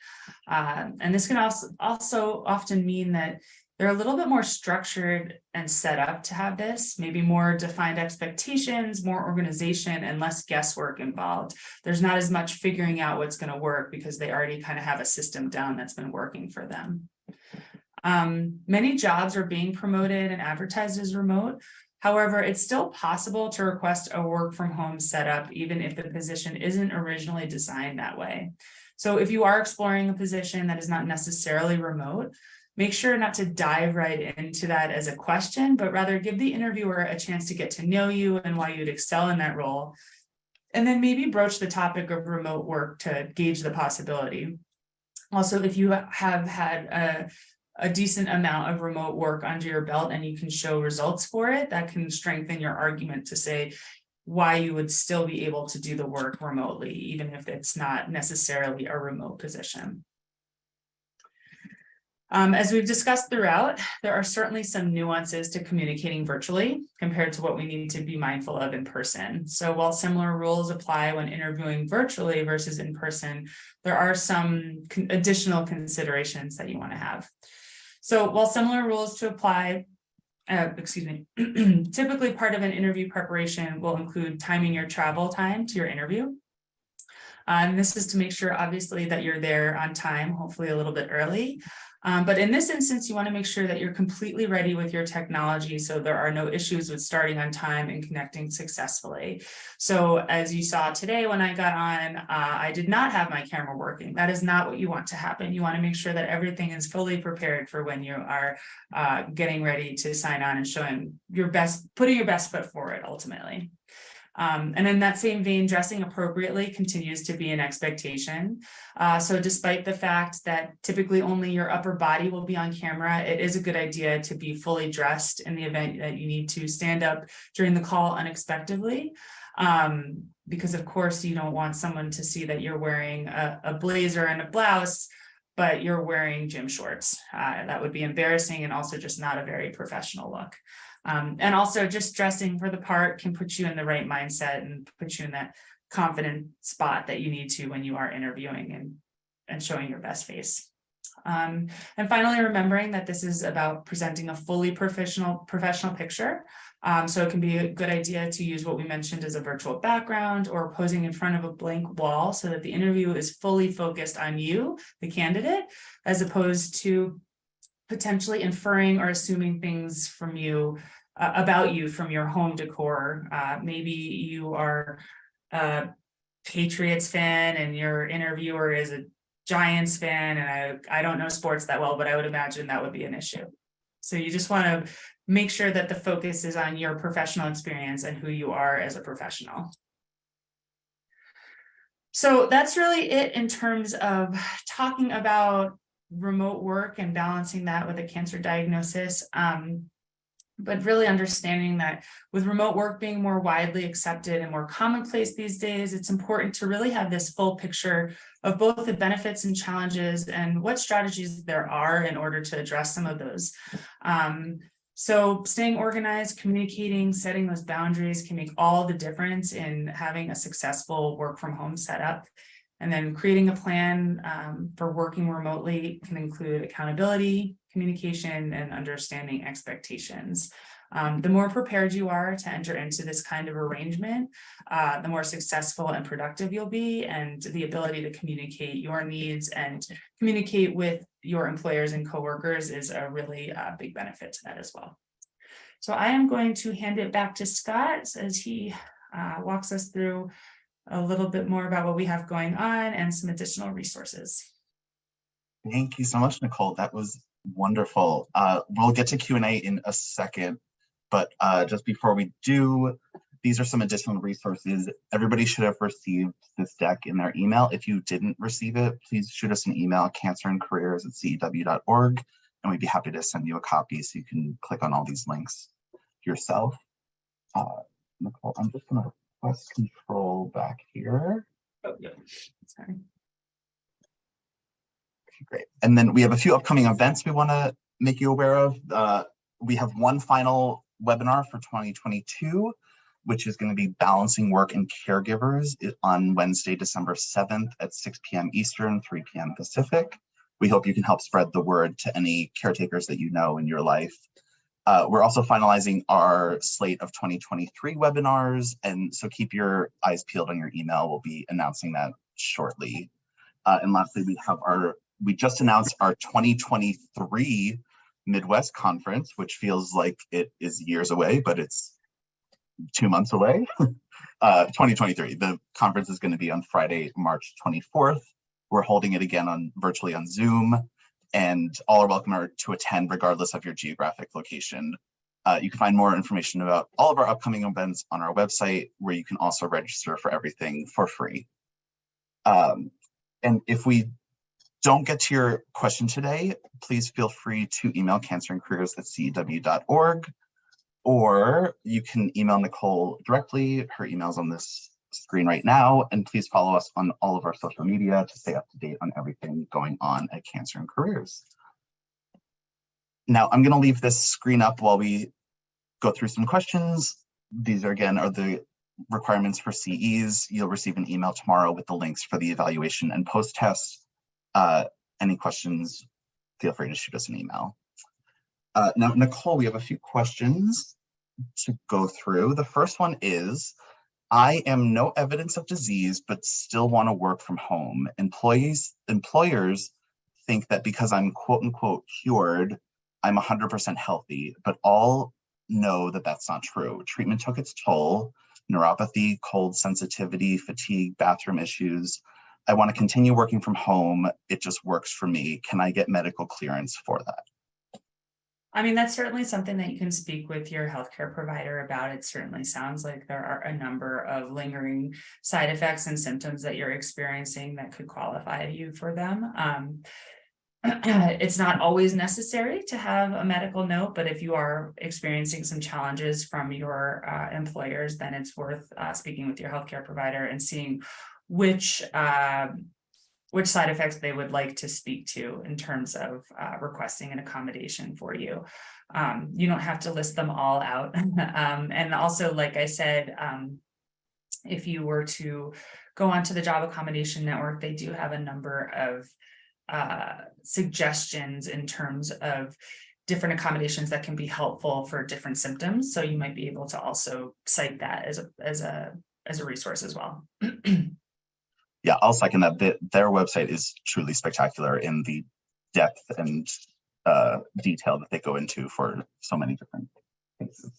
Speaker 2: And this can also often mean that they're a little bit more structured and set up to have this, maybe more defined expectations, more organization, and less guesswork involved. There's not as much figuring out what's going to work because they already kind of have a system down that's been working for them. Many jobs are being promoted and advertised as remote. However, it's still possible to request a work from home setup, even if the position isn't originally designed that way. So if you are exploring a position that is not necessarily remote, make sure not to dive right into that as a question, but rather give the interviewer a chance to get to know you and why you'd excel in that role. And then maybe broach the topic of remote work to gauge the possibility. Also, if you have had a decent amount of remote work under your belt and you can show results for it, that can strengthen your argument to say why you would still be able to do the work remotely, even if it's not necessarily a remote position. As we've discussed throughout, there are certainly some nuances to communicating virtually compared to what we need to be mindful of in person. So while similar rules apply when interviewing virtually versus in person, there are some additional considerations that you want to have. So while similar rules to apply, typically part of an interview preparation will include timing your travel time to your interview. And this is to make sure, obviously, that you're there on time, hopefully a little bit early. But in this instance, you want to make sure that you're completely ready with your technology so there are no issues with starting on time and connecting successfully. So as you saw today when I got on, I did not have my camera working. That is not what you want to happen. You want to make sure that everything is fully prepared for when you are getting ready to sign on and showing your best, putting your best foot forward ultimately. And in that same vein, dressing appropriately continues to be an expectation. So despite the fact that typically only your upper body will be on camera, it is a good idea to be fully dressed in the event that you need to stand up during the call unexpectedly. Because of course you don't want someone to see that you're wearing a blazer and a blouse, but you're wearing gym shorts. That would be embarrassing and also just not a very professional look. And also just dressing for the part can put you in the right mindset and put you in that confident spot that you need to when you are interviewing and showing your best face. And finally, remembering that this is about presenting a fully professional picture. So it can be a good idea to use what we mentioned as a virtual background or posing in front of a blank wall so that the interview is fully focused on you, the candidate, as opposed to potentially inferring or assuming things from you about you from your home decor. Maybe you are a Patriots fan and your interviewer is a Giants fan, and I don't know sports that well, but I would imagine that would be an issue. So you just want to make sure that the focus is on your professional experience and who you are as a professional. So that's really it in terms of talking about remote work and balancing that with a cancer diagnosis. But really understanding that with remote work being more widely accepted and more commonplace these days, it's important to really have this full picture of both the benefits and challenges and what strategies there are in order to address some of those. So staying organized, communicating, setting those boundaries can make all the difference in having a successful work from home setup. And then creating a plan for working remotely can include accountability, communication, and understanding expectations. The more prepared you are to enter into this kind of arrangement, the more successful and productive you'll be, and the ability to communicate your needs and communicate with your employers and coworkers is a really big benefit to that as well. So I am going to hand it back to Scott as he walks us through a little bit more about what we have going on and some additional resources.
Speaker 1: Thank you so much, Nicole. That was wonderful. We'll get to Q&A in a second, but just before we do, these are some additional resources. Everybody should have received this deck in their email. If you didn't receive it, please shoot us an email, cancerandcareers@cew.org, and we'd be happy to send you a copy so you can click on all these links yourself. Nicole, I'm just going to press control back here.
Speaker 2: Oh, yeah. Sorry.
Speaker 1: Okay, great. And then we have a few upcoming events we want to make you aware of. We have one final webinar for 2022, which is going to be Balancing Work and Caregivers on Wednesday, December 7th at 6 p.m. Eastern, 3 p.m. Pacific. We hope you can help spread the word to any caretakers that you know in your life. We're also finalizing our slate of 2023 webinars, and so keep your eyes peeled on your email. We'll be announcing that shortly. And lastly, we just announced our 2023 Midwest Conference, which feels like it is years away, but it's 2 months away. 2023. The conference is going to be on Friday, March 24th. We're holding it again virtually on Zoom, and all are welcome to attend regardless of your geographic location. You can find more information about all of our upcoming events on our website, where you can also register for everything for free. And if we don't get to your question today, please feel free to email cancerandcareers@cew.org, or you can email Nicole directly. Her email's on this screen right now, and please follow us on all of our social media to stay up to date on everything going on at Cancer and Careers. Now, I'm going to leave this screen up while we go through some questions. These are the requirements for CEs. You'll receive an email tomorrow with the links for the evaluation and post-test. Any questions, feel free to shoot us an email. Now, Nicole, we have a few questions to go through. The first one is, I am no evidence of disease, but still want to work from home. Employers think that because I'm quote unquote cured, I'm 100% healthy, but all know that that's not true. Treatment took its toll: neuropathy, cold sensitivity, fatigue, bathroom issues. I want to continue working from home. It just works for me. Can I get medical clearance for that?
Speaker 2: I mean, that's certainly something that you can speak with your healthcare provider about. It certainly sounds like there are a number of lingering side effects and symptoms that you're experiencing that could qualify you for them. It's not always necessary to have a medical note, but if you are experiencing some challenges from your employers, then it's worth speaking with your healthcare provider and seeing which side effects they would like to speak to in terms of requesting an accommodation for you. You don't have to list them all out. And also, like I said, if you were to go onto the Job Accommodation Network, they do have a number of suggestions in terms of different accommodations that can be helpful for different symptoms. So you might be able to also cite that as a resource as well.
Speaker 1: Yeah, I'll second that. Their website is truly spectacular in the depth and detail that they go into for so many different cases.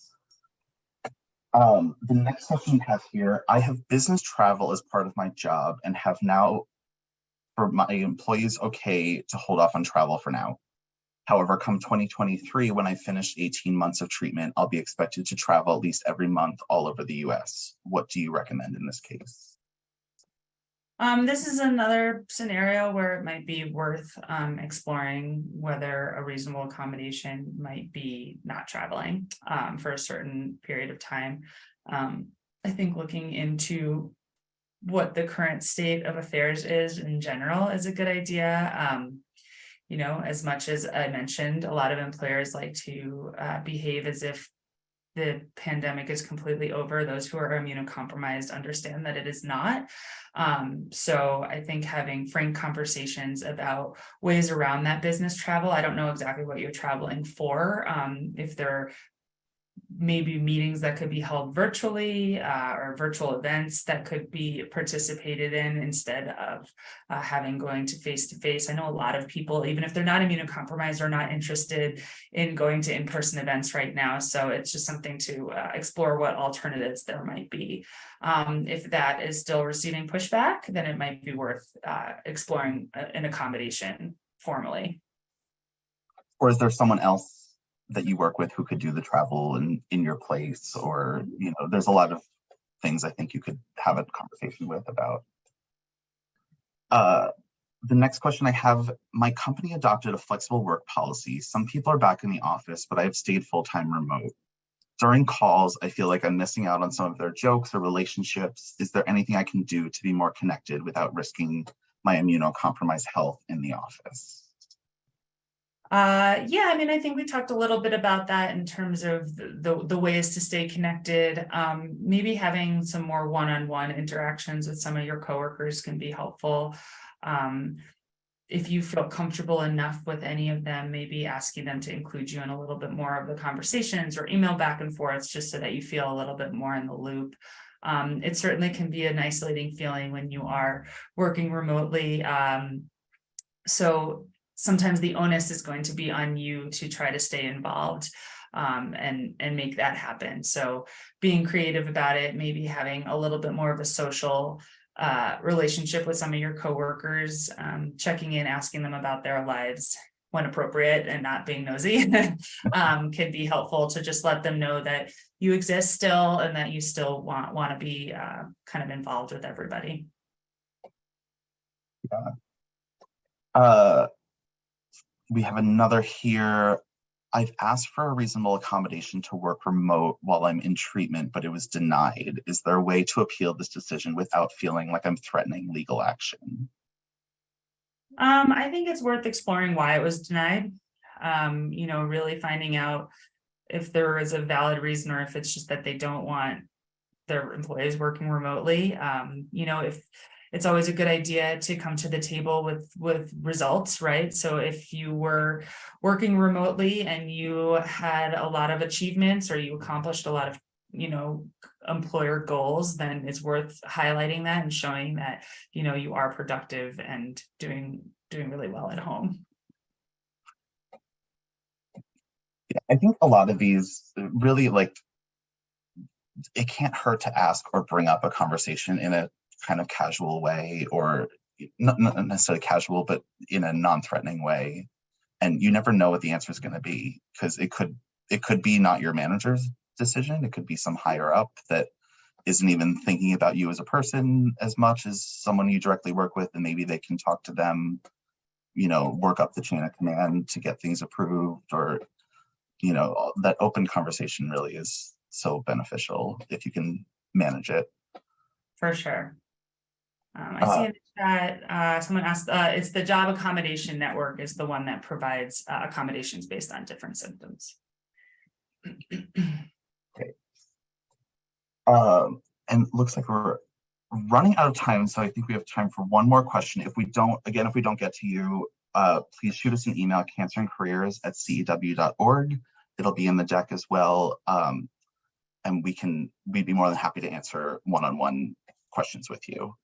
Speaker 1: The next question we have here, I have business travel as part of my job and have now for my employees okay to hold off on travel for now. However, come 2023, when I finish 18 months of treatment, I'll be expected to travel at least every month all over the US. What do you recommend in this case?
Speaker 2: This is another scenario where it might be worth exploring whether a reasonable accommodation might be not traveling for a certain period of time. I think looking into what the current state of affairs is in general is a good idea. You know, as much as I mentioned, a lot of employers like to behave as if the pandemic is completely over. Those who are immunocompromised understand that it is not. So I think having frank conversations about ways around that business travel. I don't know exactly what you're traveling for. If there maybe meetings that could be held virtually or virtual events that could be participated in instead of having going to face. I know a lot of people, even if they're not immunocompromised, are not interested in going to in-person events right now. So it's just something to explore what alternatives there might be. If that is still receiving pushback, then it might be worth exploring an accommodation formally.
Speaker 1: Or is there someone else that you work with who could do the travel in your place? Or, you know, there's a lot of things I think you could have a conversation with about. The next question I have, my company adopted a flexible work policy. Some people are back in the office, but I have stayed full-time remote. During calls, I feel like I'm missing out on some of their jokes or relationships. Is there anything I can do to be more connected without risking my immunocompromised health in the office?
Speaker 2: Yeah, I mean, I think we talked a little bit about that in terms of the ways to stay connected. Maybe having some more one-on-one interactions with some of your coworkers can be helpful. If you feel comfortable enough with any of them, maybe asking them to include you in a little bit more of the conversations or email back and forth, just so that you feel a little bit more in the loop. It certainly can be an isolating feeling when you are working remotely. So sometimes the onus is going to be on you to try to stay involved and make that happen. So being creative about it, maybe having a little bit more of a social relationship with some of your coworkers, checking in, asking them about their lives when appropriate and not being nosy can be helpful to just let them know that you exist still and that you still want to be kind of involved with everybody.
Speaker 1: Yeah. We have another here. I've asked for a reasonable accommodation to work remote while I'm in treatment, but it was denied. Is there a way to appeal this decision without feeling like I'm threatening legal action?
Speaker 2: I think it's worth exploring why it was denied. You know, really finding out if there is a valid reason or if it's just that they don't want their employees working remotely. You know, if it's always a good idea to come to the table with results, right? So if you were working remotely and you had a lot of achievements or you accomplished a lot of, you know, employer goals, then it's worth highlighting that and showing that, you know, you are productive and doing really well at home.
Speaker 1: Yeah, I think a lot of these really, like, it can't hurt to ask or bring up a conversation in a kind of casual way, or not necessarily casual, but in a non-threatening way. And you never know what the answer is going to be, because it could be not your manager's decision. It could be some higher up that isn't even thinking about you as a person as much as someone you directly work with, and maybe they can talk to them, you know, work up the chain of command to get things approved, or, you know, that open conversation really is so beneficial if you can manage it.
Speaker 2: For sure. I see in the chat, someone asked, it's the Job Accommodation Network is the one that provides accommodations based on different symptoms.
Speaker 1: Okay. And it looks like we're running out of time, so I think we have time for one more question. If we don't get to you, please shoot us an email, cancerandcareers@cew.org. It'll be in the deck as well. And we'd be more than happy to answer one-on-one questions with you.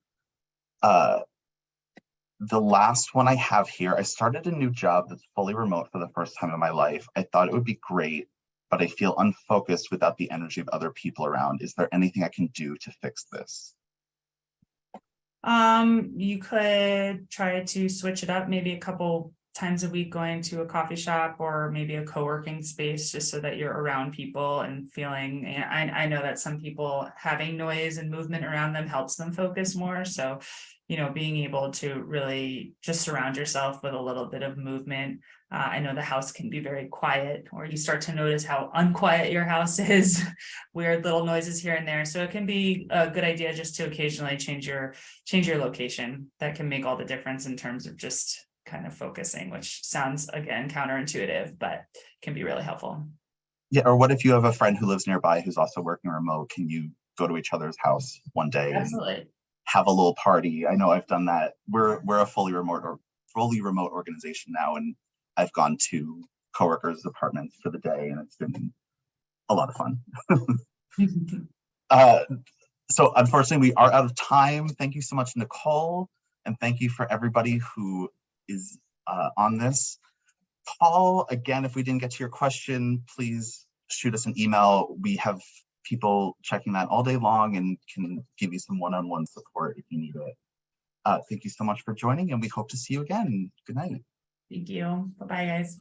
Speaker 1: The last one I have here, I started a new job that's fully remote for the first time in my life. I thought it would be great, but I feel unfocused without the energy of other people around. Is there anything I can do to fix this?
Speaker 2: You could try to switch it up, maybe a couple times a week, going to a coffee shop or maybe a co-working space, just so that you're around people and feeling, I know that some people having noise and movement around them helps them focus more. So, being able to really just surround yourself with a little bit of movement. I know the house can be very quiet, or you start to notice how unquiet your house is, weird little noises here and there. So it can be a good idea just to occasionally change your location. That can make all the difference in terms of just kind of focusing, which sounds, again, counterintuitive, but can be really helpful.
Speaker 1: Yeah, or what if you have a friend who lives nearby who's also working remote? Can you go to each other's house one day?
Speaker 2: Absolutely.
Speaker 1: And have a little party? I know I've done that. We're a fully remote organization now, and I've gone to coworkers' apartments for the day, and it's been a lot of fun. So unfortunately, we are out of time. Thank you so much, Nicole, and thank you for everybody who is on this. Paul, again, if we didn't get to your question, please shoot us an email. We have people checking that all day long and can give you some one-on-one support if you need it. Thank you so much for joining, and we hope to see you again. Good night.
Speaker 2: Thank you. Bye-bye, guys.